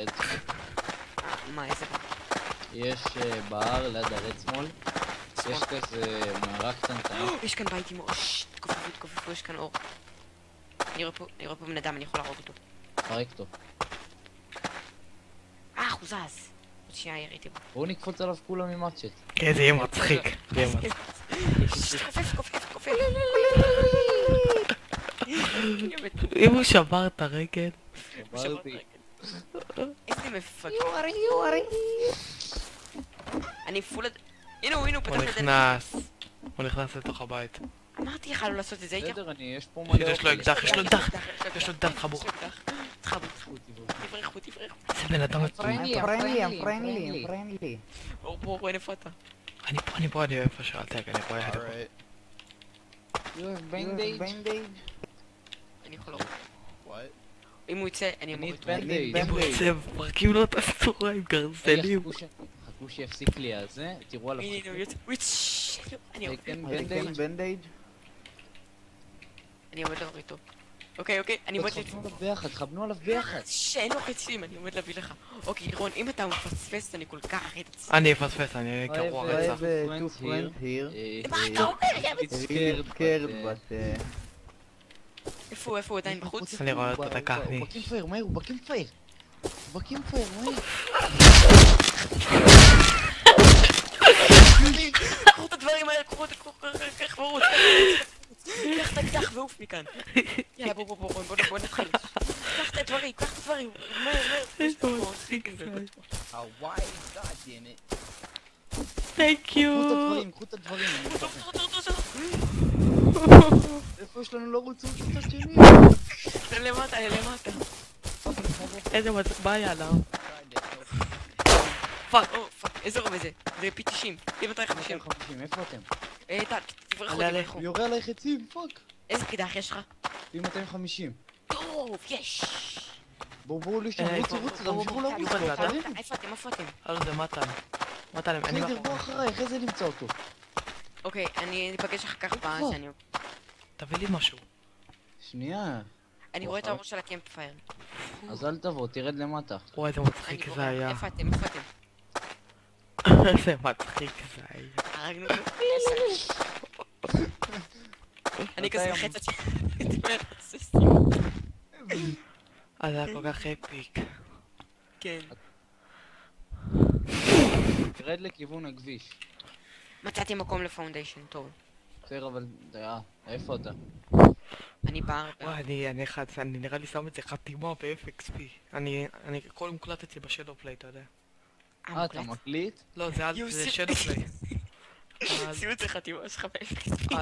רד. מה, איזה בר? יש בהר ליד הרד שמאל. יש כזה מערה קטנטנה. יש כאן בית עם אור. תכופפו, יש כאן אור. אני רואה פה בן אדם, אני יכול להרוג אותו. פרק אותו. הוא זז. עוד שנייה יריתי בו. בואו נקפוץ עליו כולם עם מצ'ט. כן, זה יהיה מצחיק. כופף. אם הוא שבר את הרגל... שברתי. איזה מפגר. אני פול... הנה הוא פתח את הדלת. הוא נכנס לתוך הבית. אמרתי לך לא לעשות את זה, הייתי... בסדר, יש פה מלא... יש לו אקדח, יש לו אקדח חמור. תברחו. זה בן אדם עצום. I'm friendly. בואו, איפה אתה? אני פה, אני איפה שאלת, אני פה יחד. You have bandage? אני יכול להרוג. אם הוא יצא, אני אמור need איתו. bandage. אם הוא יוצא, מפרקים לו את הסורה עם גרזנים. חכו שיפסיק לי הזה, תראו עליו. הנה הוא יוצא. אני עומד לעבור איתו. אוקיי, אני עומד איתו. תכוונו עליו ביחד. שאין לו חצים, אני עומד להביא לך. אוקיי, לירון, אם אתה מפספס, אני כל כך רצתי. אני אפספס, אני אהיה גרוע רצח. two friends here. מה אתה אומר? scared, but איפה הוא עדיין בחוץ? אני רואה אותו דקה, אני... הוא בקמפייר, מהר, הוא בקמפייר. מהר. קחו את הדברים האלה, קחו ברוץ. קח את האקדח ועוף מכאן. יאללה, בוא נתחיל. קח את הדברים. הוואי, goddammit. Thank you. קחו את הדברים. איפה יש לנו לא רוצים את השני? למטה. איזה בעיה עליו. פאק, איזה רוב זה? זה פי 90. פי 250. איפה אתם? תברחו. הוא יורה עליי חצים, פאק. איזה קדח יש לך? פי 250. טוב, יש! בואו לשם, רוצו, תמשיכו לרוץ, איפה אתם? זה מטה להם, אני... בסדר, בוא אחריי, אחרי זה נמצא אותו. אוקיי, אני אפגש אחר כך שאני... תביא לי משהו. שנייה. אני רואה את הראש של הקמפ פייר. אז אל תבוא, תרד למטה. וואי, איזה מצחיק זה היה. איפה אתם? איזה מצחיק זה היה. הרגנו אותו. אני כזה מחץ עצמי. זה היה כל כך אפיק. כן. תרד לכיוון הכביש. מצאתי מקום לפאונדיישן, טוב. בסדר, אבל... איפה אתה? אני בער. וואי, אני נראה לי שם את זה חתימה ב-FXP. אני הכל מוקלט אצלי בשדו פליי, אתה יודע. אתה מקליט? לא, זה שדו פליי. שימו את זה חתימה שלך ב-FXP.